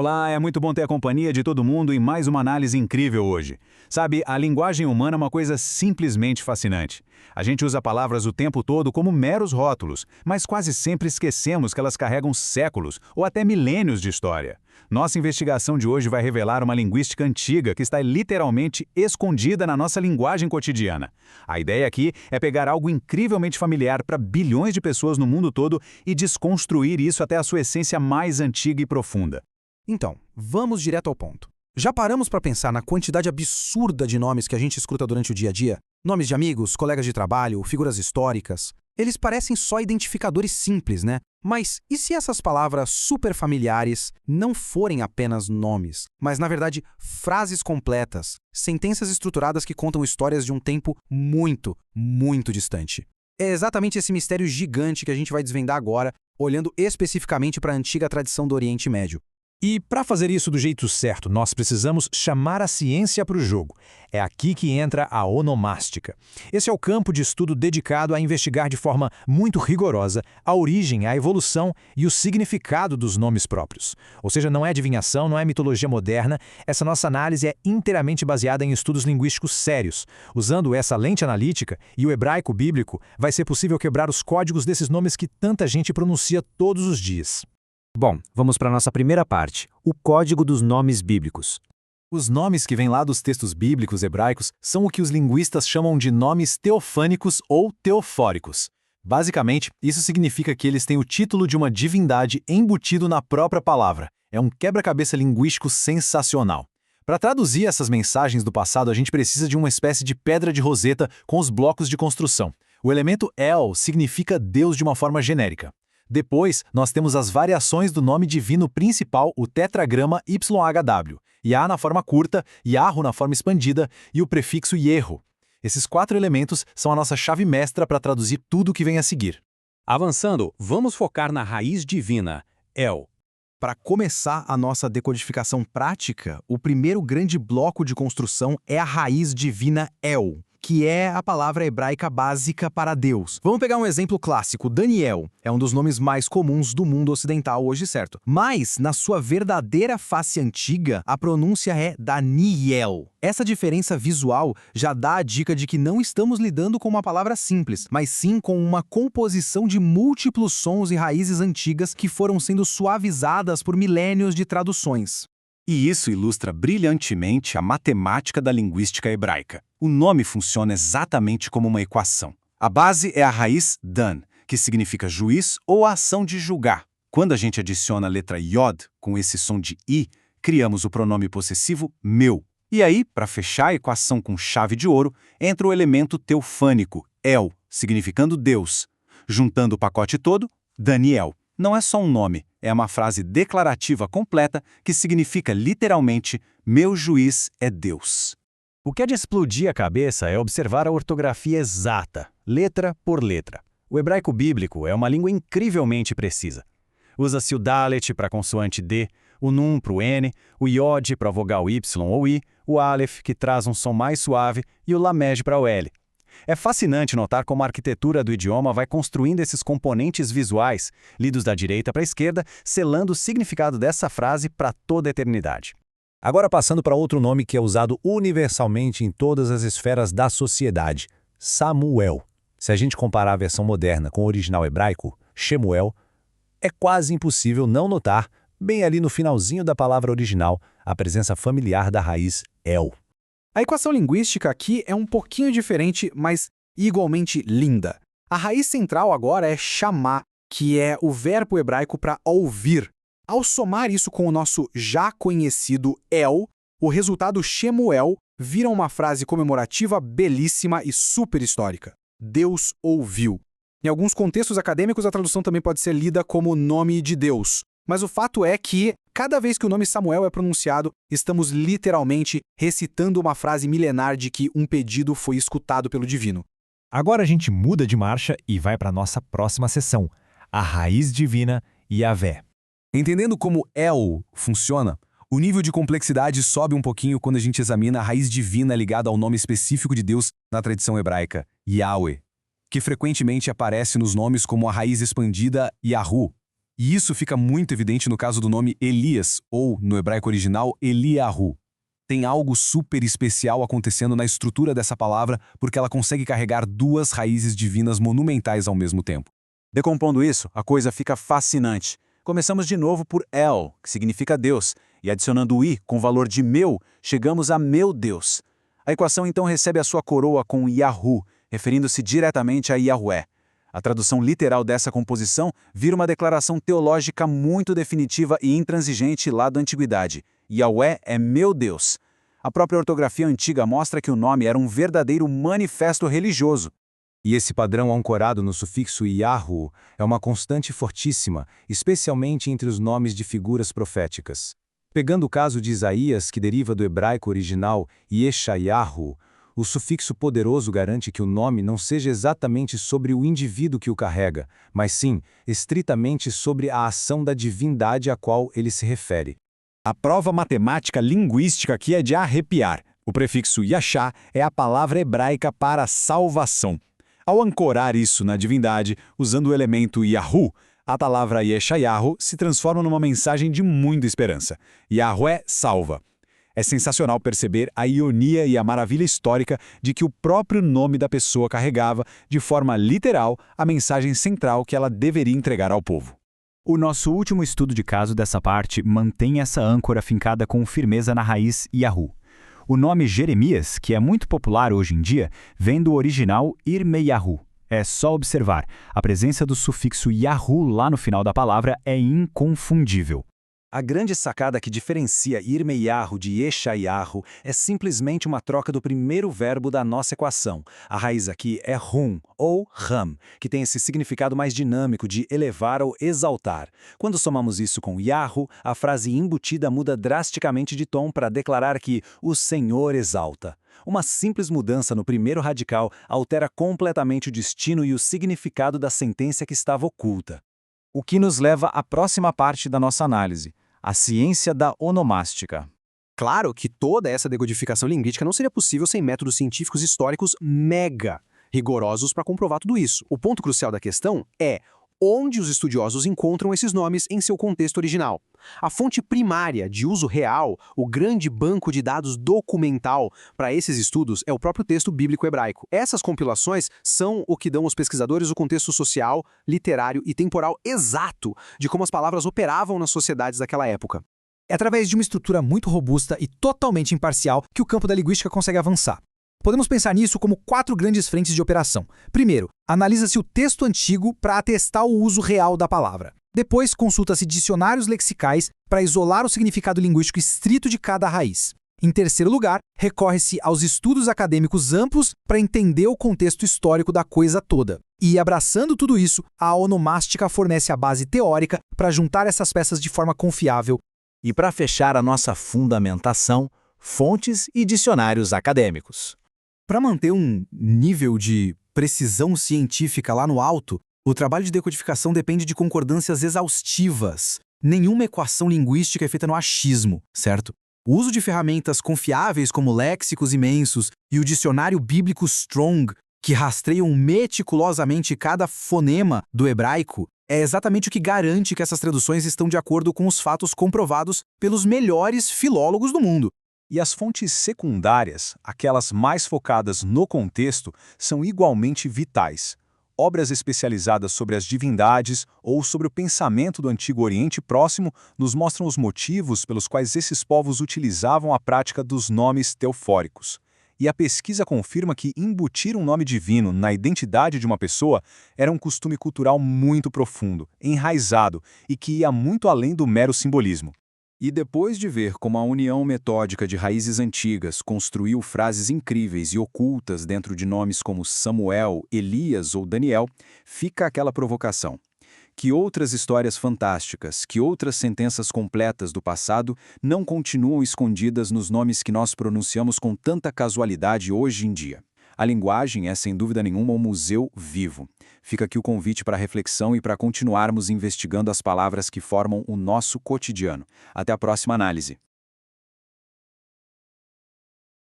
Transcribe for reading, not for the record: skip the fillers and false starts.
Olá, é muito bom ter a companhia de todo mundo em mais uma análise incrível hoje. Sabe, a linguagem humana é uma coisa simplesmente fascinante. A gente usa palavras o tempo todo como meros rótulos, mas quase sempre esquecemos que elas carregam séculos ou até milênios de história. Nossa investigação de hoje vai revelar uma linguística antiga que está literalmente escondida na nossa linguagem cotidiana. A ideia aqui é pegar algo incrivelmente familiar para bilhões de pessoas no mundo todo e desconstruir isso até a sua essência mais antiga e profunda. Então, vamos direto ao ponto. Já paramos para pensar na quantidade absurda de nomes que a gente escuta durante o dia a dia? Nomes de amigos, colegas de trabalho, figuras históricas. Eles parecem só identificadores simples, né? Mas e se essas palavras super familiares não forem apenas nomes, mas na verdade frases completas, sentenças estruturadas que contam histórias de um tempo muito, muito distante? É exatamente esse mistério gigante que a gente vai desvendar agora, olhando especificamente para a antiga tradição do Oriente Médio. E para fazer isso do jeito certo, nós precisamos chamar a ciência para o jogo. É aqui que entra a onomástica. Esse é o campo de estudo dedicado a investigar de forma muito rigorosa a origem, a evolução e o significado dos nomes próprios. Ou seja, não é adivinhação, não é mitologia moderna, essa nossa análise é inteiramente baseada em estudos linguísticos sérios. Usando essa lente analítica e o hebraico bíblico, vai ser possível quebrar os códigos desses nomes que tanta gente pronuncia todos os dias. Bom, vamos para a nossa primeira parte, o código dos nomes bíblicos. Os nomes que vêm lá dos textos bíblicos hebraicos são o que os linguistas chamam de nomes teofânicos ou teofóricos. Basicamente, isso significa que eles têm o título de uma divindade embutido na própria palavra. É um quebra-cabeça linguístico sensacional. Para traduzir essas mensagens do passado, a gente precisa de uma espécie de pedra de roseta com os blocos de construção. O elemento El significa Deus de uma forma genérica. Depois, nós temos as variações do nome divino principal, o tetragrama YHW, Yah na forma curta, Yahoo na forma expandida e o prefixo Yerro. Esses 4 elementos são a nossa chave mestra para traduzir tudo o que vem a seguir. Avançando, vamos focar na raiz divina, El. Para começar a nossa decodificação prática, o primeiro grande bloco de construção é a raiz divina El, que é a palavra hebraica básica para Deus. Vamos pegar um exemplo clássico. Daniel é um dos nomes mais comuns do mundo ocidental hoje, certo? Mas, na sua verdadeira face antiga, a pronúncia é Daniel. Essa diferença visual já dá a dica de que não estamos lidando com uma palavra simples, mas sim com uma composição de múltiplos sons e raízes antigas que foram sendo suavizadas por milênios de traduções. E isso ilustra brilhantemente a matemática da linguística hebraica. O nome funciona exatamente como uma equação. A base é a raiz Dan, que significa juiz ou a ação de julgar. Quando a gente adiciona a letra Yod, com esse som de I, criamos o pronome possessivo meu. E aí, para fechar a equação com chave de ouro, entra o elemento teofânico, El, significando Deus. Juntando o pacote todo, Daniel. Não é só um nome, é uma frase declarativa completa que significa literalmente meu juiz é Deus. O que é de explodir a cabeça é observar a ortografia exata, letra por letra. O hebraico bíblico é uma língua incrivelmente precisa. Usa-se o Dalet para a consoante D, o Nun para o N, o Yod para a vogal Y ou I, o Aleph, que traz um som mais suave, e o Lamed para o L. É fascinante notar como a arquitetura do idioma vai construindo esses componentes visuais, lidos da direita para a esquerda, selando o significado dessa frase para toda a eternidade. Agora passando para outro nome que é usado universalmente em todas as esferas da sociedade, Samuel. Se a gente comparar a versão moderna com o original hebraico, Shemuel, é quase impossível não notar, bem ali no finalzinho da palavra original, a presença familiar da raiz El. A equação linguística aqui é um pouquinho diferente, mas igualmente linda. A raiz central agora é chamar, que é o verbo hebraico para ouvir. Ao somar isso com o nosso já conhecido El, o resultado Shemuel vira uma frase comemorativa belíssima e super histórica. Deus ouviu. Em alguns contextos acadêmicos, a tradução também pode ser lida como nome de Deus. Mas o fato é que, cada vez que o nome Samuel é pronunciado, estamos literalmente recitando uma frase milenar de que um pedido foi escutado pelo divino. Agora a gente muda de marcha e vai para a nossa próxima sessão, a raiz divina Yahvé. Entendendo como El funciona, o nível de complexidade sobe um pouquinho quando a gente examina a raiz divina ligada ao nome específico de Deus na tradição hebraica, Yahweh, que frequentemente aparece nos nomes como a raiz expandida Yahu. E isso fica muito evidente no caso do nome Elias, ou, no hebraico original, Eliahu. Tem algo super especial acontecendo na estrutura dessa palavra porque ela consegue carregar duas raízes divinas monumentais ao mesmo tempo. Decompondo isso, a coisa fica fascinante. Começamos de novo por El, que significa Deus, e adicionando o I com valor de meu, chegamos a meu Deus. A equação então recebe a sua coroa com Yahu, referindo-se diretamente a Yahweh. A tradução literal dessa composição vira uma declaração teológica muito definitiva e intransigente lá da antiguidade. Yahweh é meu Deus. A própria ortografia antiga mostra que o nome era um verdadeiro manifesto religioso. E esse padrão ancorado no sufixo Yahu é uma constante fortíssima, especialmente entre os nomes de figuras proféticas. Pegando o caso de Isaías, que deriva do hebraico original Yeshayahu, o sufixo poderoso garante que o nome não seja exatamente sobre o indivíduo que o carrega, mas sim, estritamente sobre a ação da divindade a qual ele se refere. A prova matemática linguística aqui é de arrepiar. O prefixo Yashá é a palavra hebraica para salvação. Ao ancorar isso na divindade, usando o elemento Yahu, a palavra Yeshayahu se transforma numa mensagem de muita esperança. Yahweh salva. É sensacional perceber a ironia e a maravilha histórica de que o próprio nome da pessoa carregava, de forma literal, a mensagem central que ela deveria entregar ao povo. O nosso último estudo de caso dessa parte mantém essa âncora fincada com firmeza na raiz Yahu. O nome Jeremias, que é muito popular hoje em dia, vem do original Irmeyahu. É só observar, a presença do sufixo Yahu lá no final da palavra é inconfundível. A grande sacada que diferencia Irmeyahu de Yeshayahu é simplesmente uma troca do primeiro verbo da nossa equação. A raiz aqui é rum, ou ram, que tem esse significado mais dinâmico de elevar ou exaltar. Quando somamos isso com Yahu, a frase embutida muda drasticamente de tom para declarar que o Senhor exalta. Uma simples mudança no primeiro radical altera completamente o destino e o significado da sentença que estava oculta. O que nos leva à próxima parte da nossa análise, a ciência da onomástica. Claro que toda essa decodificação linguística não seria possível sem métodos científicos históricos mega rigorosos para comprovar tudo isso. O ponto crucial da questão é onde os estudiosos encontram esses nomes em seu contexto original. A fonte primária de uso real, o grande banco de dados documental para esses estudos é o próprio texto bíblico hebraico. Essas compilações são o que dão aos pesquisadores o contexto social, literário e temporal exato de como as palavras operavam nas sociedades daquela época. É através de uma estrutura muito robusta e totalmente imparcial que o campo da linguística consegue avançar. Podemos pensar nisso como 4 grandes frentes de operação. Primeiro, analisa-se o texto antigo para atestar o uso real da palavra. Depois, consulta-se dicionários lexicais para isolar o significado linguístico estrito de cada raiz. Em terceiro lugar, recorre-se aos estudos acadêmicos amplos para entender o contexto histórico da coisa toda. E, abraçando tudo isso, a onomástica fornece a base teórica para juntar essas peças de forma confiável. E para fechar a nossa fundamentação, fontes e dicionários acadêmicos. Para manter um nível de precisão científica lá no alto, o trabalho de decodificação depende de concordâncias exaustivas. Nenhuma equação linguística é feita no achismo, certo? O uso de ferramentas confiáveis como léxicos imensos e o dicionário bíblico Strong, que rastreiam meticulosamente cada fonema do hebraico, é exatamente o que garante que essas traduções estão de acordo com os fatos comprovados pelos melhores filólogos do mundo. E as fontes secundárias, aquelas mais focadas no contexto, são igualmente vitais. Obras especializadas sobre as divindades ou sobre o pensamento do Antigo Oriente Próximo nos mostram os motivos pelos quais esses povos utilizavam a prática dos nomes teofóricos. E a pesquisa confirma que embutir um nome divino na identidade de uma pessoa era um costume cultural muito profundo, enraizado e que ia muito além do mero simbolismo. E depois de ver como a união metódica de raízes antigas construiu frases incríveis e ocultas dentro de nomes como Samuel, Elias ou Daniel, fica aquela provocação. Que outras histórias fantásticas, que outras sentenças completas do passado não continuam escondidas nos nomes que nós pronunciamos com tanta casualidade hoje em dia? A linguagem é, sem dúvida nenhuma, um museu vivo. Fica aqui o convite para reflexão e para continuarmos investigando as palavras que formam o nosso cotidiano. Até a próxima análise.